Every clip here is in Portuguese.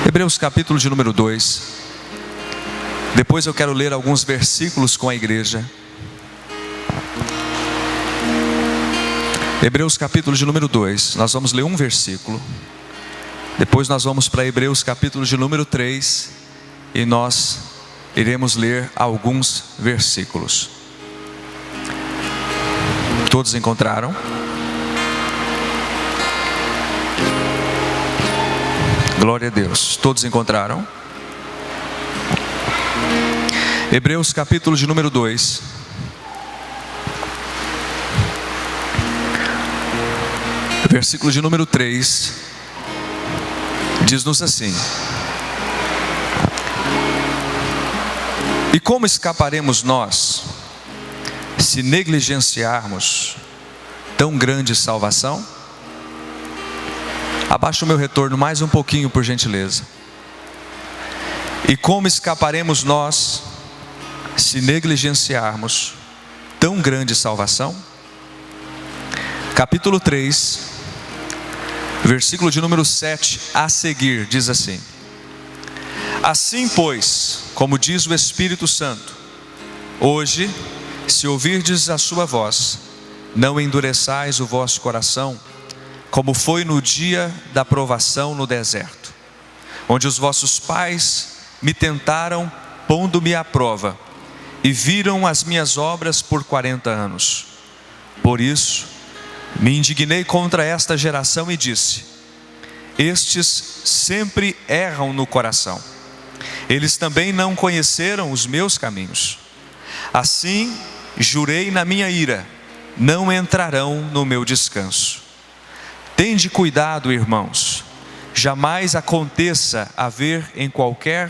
Hebreus capítulo de número 2. Depois eu quero ler alguns versículos com a igreja. Hebreus capítulo de número 2. Nós vamos ler um versículo. Depois nós vamos para Hebreus capítulo de número 3. E nós iremos ler alguns versículos. Todos encontraram? Glória a Deus. Todos encontraram? Hebreus capítulo de número 2. Versículo de número 3. Diz-nos assim: E como escaparemos nós, se negligenciarmos tão grande salvação? Abaixa o meu retorno mais um pouquinho, por gentileza. E como escaparemos nós, se negligenciarmos tão grande salvação? Capítulo 3, versículo de número 7 a seguir, diz assim: Assim, pois, como diz o Espírito Santo, hoje, se ouvirdes a sua voz, não endureçais o vosso coração, como foi no dia da provação no deserto, onde os vossos pais me tentaram, pondo-me à prova, e viram as minhas obras por 40 anos. Por isso, me indignei contra esta geração e disse: Estes sempre erram no coração. Eles também não conheceram os meus caminhos. Assim, jurei na minha ira: não entrarão no meu descanso. Tende cuidado, irmãos, jamais aconteça haver em qualquer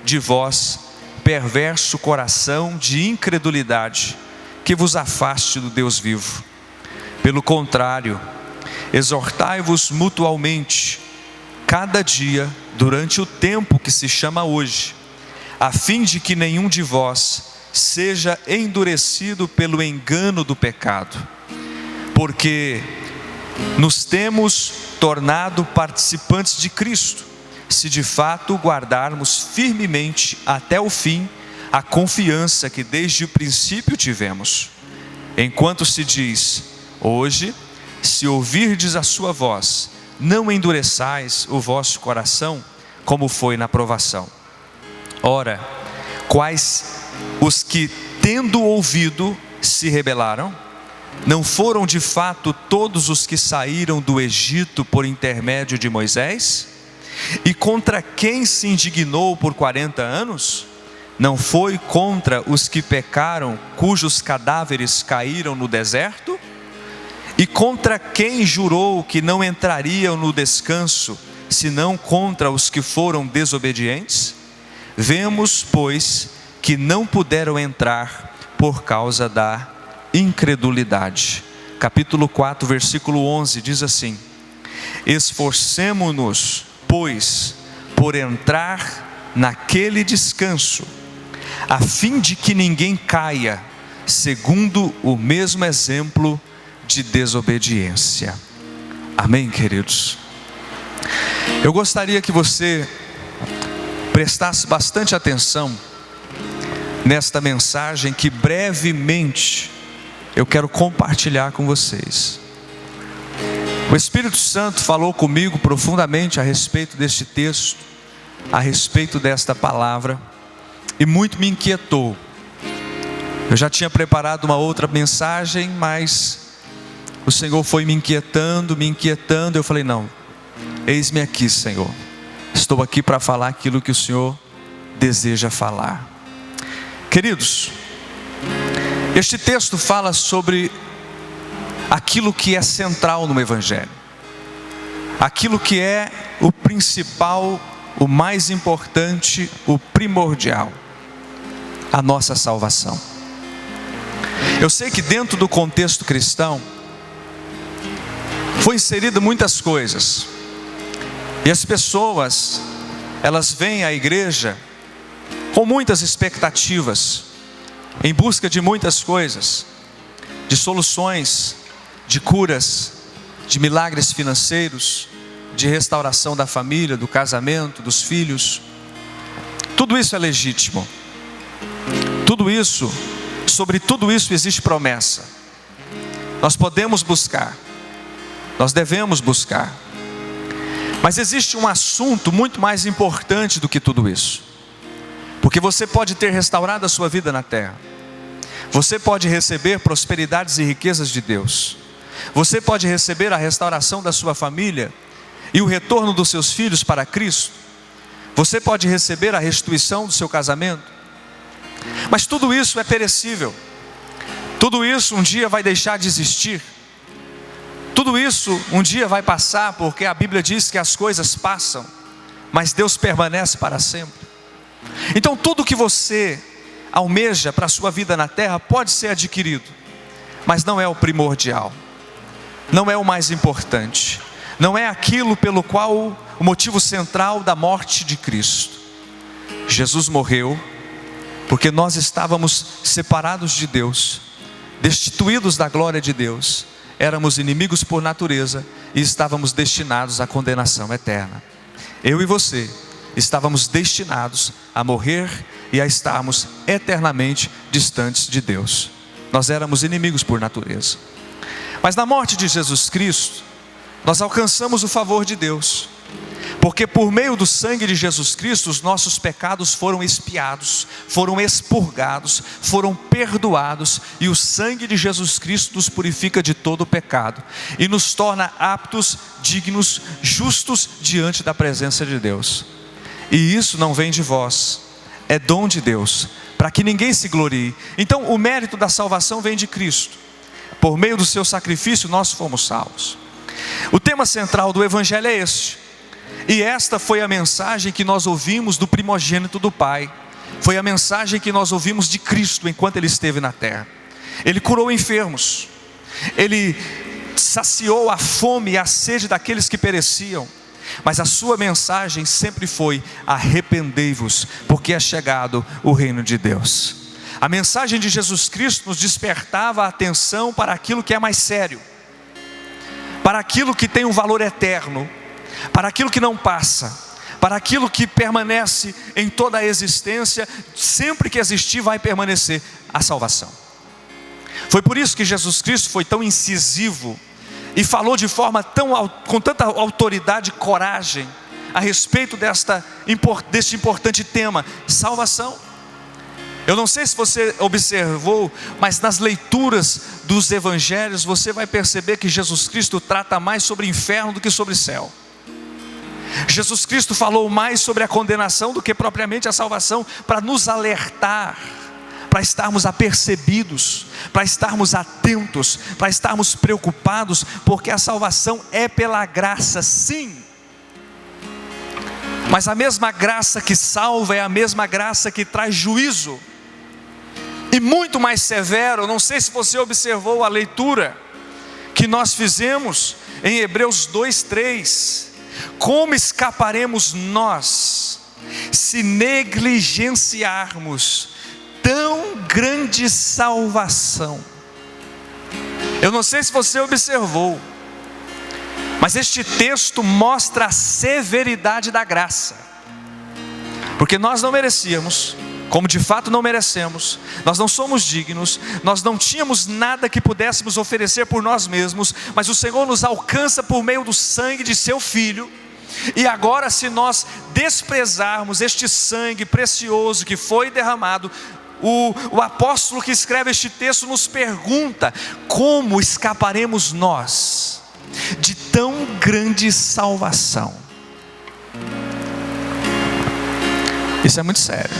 de vós perverso coração de incredulidade que vos afaste do Deus vivo. Pelo contrário, exortai-vos mutualmente, cada dia, durante o tempo que se chama hoje, a fim de que nenhum de vós seja endurecido pelo engano do pecado, porque nos temos tornado participantes de Cristo, se de fato guardarmos firmemente até o fim a confiança que desde o princípio tivemos. Enquanto se diz: hoje, se ouvirdes a sua voz, não endureçais o vosso coração, como foi na provação. Ora, quais os que, tendo ouvido, se rebelaram? Não foram de fato todos os que saíram do Egito por intermédio de Moisés? E contra quem se indignou por 40 anos? Não foi contra os que pecaram, cujos cadáveres caíram no deserto? E contra quem jurou que não entrariam no descanso, senão contra os que foram desobedientes? Vemos, pois, que não puderam entrar por causa da incredulidade. Capítulo 4, versículo 11 diz assim: Esforcemo-nos, pois, por entrar naquele descanso, a fim de que ninguém caia, segundo o mesmo exemplo de desobediência. Amém, queridos? Eu gostaria que você prestasse bastante atenção nesta mensagem que brevemente eu quero compartilhar com vocês. O Espírito Santo falou comigo profundamente a respeito deste texto, a respeito desta palavra, e muito me inquietou. Eu já tinha preparado uma outra mensagem, mas o Senhor foi me inquietando, eu falei: não, eis-me aqui, Senhor, estou aqui para falar aquilo que o Senhor deseja falar. Queridos, este texto fala sobre aquilo que é central no Evangelho, aquilo que é o principal, o mais importante, o primordial, a nossa salvação. Eu sei que dentro do contexto cristão foi inserido muitas coisas, e as pessoas, elas vêm à igreja com muitas expectativas, em busca de muitas coisas, de soluções, de curas, de milagres financeiros, de restauração da família, do casamento, dos filhos. Tudo isso é legítimo. Tudo isso, sobre tudo isso existe promessa. Nós podemos buscar, nós devemos buscar. Mas existe um assunto muito mais importante do que tudo isso. Porque você pode ter restaurado a sua vida na terra. Você pode receber prosperidades e riquezas de Deus. Você pode receber a restauração da sua família e o retorno dos seus filhos para Cristo. Você pode receber a restituição do seu casamento. Mas tudo isso é perecível. Tudo isso um dia vai deixar de existir. Tudo isso um dia vai passar, porque a Bíblia diz que as coisas passam, mas Deus permanece para sempre. Então tudo que você almeja para a sua vida na terra pode ser adquirido, mas não é o primordial, não é o mais importante, não é aquilo pelo qual o motivo central da morte de Cristo. Jesus morreu porque nós estávamos separados de Deus, destituídos da glória de Deus, éramos inimigos por natureza e estávamos destinados à condenação eterna. Eu e você estávamos destinados a morrer e a estarmos eternamente distantes de Deus. Nós éramos inimigos por natureza. Mas na morte de Jesus Cristo, nós alcançamos o favor de Deus. Porque por meio do sangue de Jesus Cristo, os nossos pecados foram expiados, foram expurgados, foram perdoados, e o sangue de Jesus Cristo nos purifica de todo o pecado, e nos torna aptos, dignos, justos diante da presença de Deus. E isso não vem de vós, é dom de Deus, para que ninguém se glorie. Então o mérito da salvação vem de Cristo. Por meio do seu sacrifício nós fomos salvos. O tema central do Evangelho é este. E esta foi a mensagem que nós ouvimos do primogênito do Pai. Foi a mensagem que nós ouvimos de Cristo enquanto Ele esteve na terra. Ele curou enfermos. Ele saciou a fome e a sede daqueles que pereciam. Mas a sua mensagem sempre foi: arrependei-vos, porque é chegado o reino de Deus. A mensagem de Jesus Cristo nos despertava a atenção para aquilo que é mais sério, para aquilo que tem um valor eterno, para aquilo que não passa, para aquilo que permanece em toda a existência. Sempre que existir vai permanecer: a salvação. Foi por isso que Jesus Cristo foi tão incisivo e falou de forma com tanta autoridade e coragem a respeito deste importante tema: salvação. Eu não sei se você observou, mas nas leituras dos evangelhos você vai perceber que Jesus Cristo trata mais sobre inferno do que sobre céu. Jesus Cristo falou mais sobre a condenação do que propriamente a salvação, para nos alertar, para estarmos apercebidos, para estarmos atentos, para estarmos preocupados, porque a salvação é pela graça, sim. Mas a mesma graça que salva é a mesma graça que traz juízo, e muito mais severo. Não sei se você observou a leitura que nós fizemos em Hebreus 2:3. Como escaparemos nós se negligenciarmos tão grande salvação? Eu não sei se você observou, mas este texto mostra a severidade da graça, porque nós não merecíamos, como de fato não merecemos, nós não somos dignos, nós não tínhamos nada que pudéssemos oferecer por nós mesmos, mas o Senhor nos alcança por meio do sangue de seu Filho. E agora, se nós desprezarmos este sangue precioso que foi derramado, o apóstolo que escreve este texto nos pergunta: como escaparemos nós de tão grande salvação? Isso é muito sério.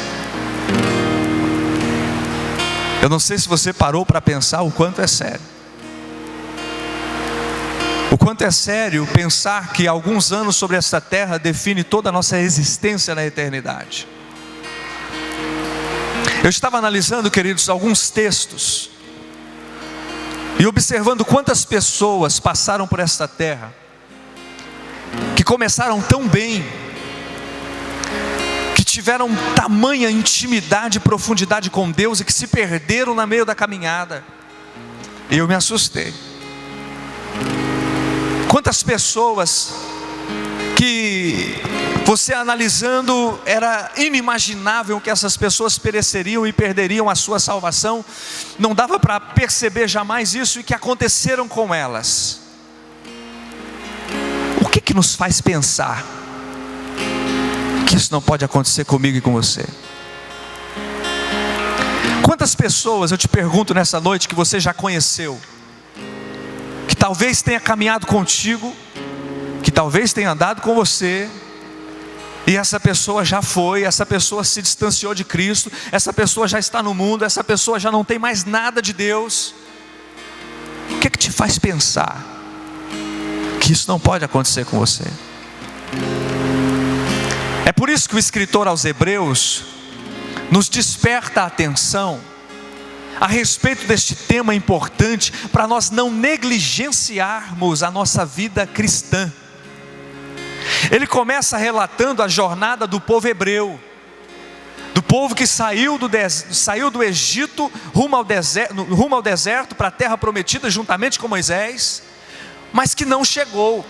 Eu não sei se você parou para pensar o quanto é sério. O quanto é sério pensar que alguns anos sobre esta terra define toda a nossa existência na eternidade. Eu estava analisando, queridos, alguns textos e observando quantas pessoas passaram por esta terra, que começaram tão bem, que tiveram tamanha intimidade e profundidade com Deus e que se perderam no meio da caminhada. E eu me assustei. Quantas pessoas que você analisando, era inimaginável que essas pessoas pereceriam e perderiam a sua salvação, não dava para perceber jamais isso, e que aconteceram com elas. O que nos faz pensar que isso não pode acontecer comigo e com você? Quantas pessoas, eu te pergunto nessa noite, que você já conheceu, que talvez tenha caminhado contigo, que talvez tenha andado com você, e essa pessoa já foi, essa pessoa se distanciou de Cristo, essa pessoa já está no mundo, essa pessoa já não tem mais nada de Deus. O que te faz pensar que isso não pode acontecer com você? É por isso que o escritor aos Hebreus nos desperta a atenção a respeito deste tema importante, para nós não negligenciarmos a nossa vida cristã. Ele começa relatando a jornada do povo hebreu, do povo que saiu do Egito rumo ao deserto, para a terra prometida juntamente com Moisés, mas que não chegou.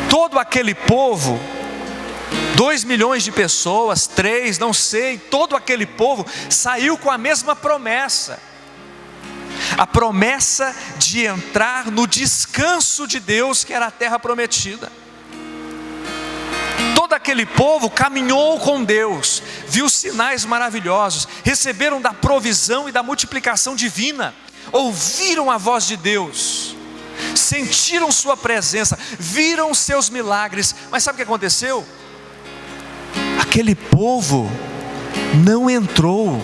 Todo aquele povo, 2 milhões de pessoas, 3, não sei, todo aquele povo saiu com a mesma promessa, a promessa de entrar no descanso de Deus, que era a terra prometida. Todo aquele povo caminhou com Deus, viu sinais maravilhosos, receberam da provisão e da multiplicação divina, ouviram a voz de Deus, sentiram sua presença, viram seus milagres. Mas sabe o que aconteceu? Aquele povo não entrou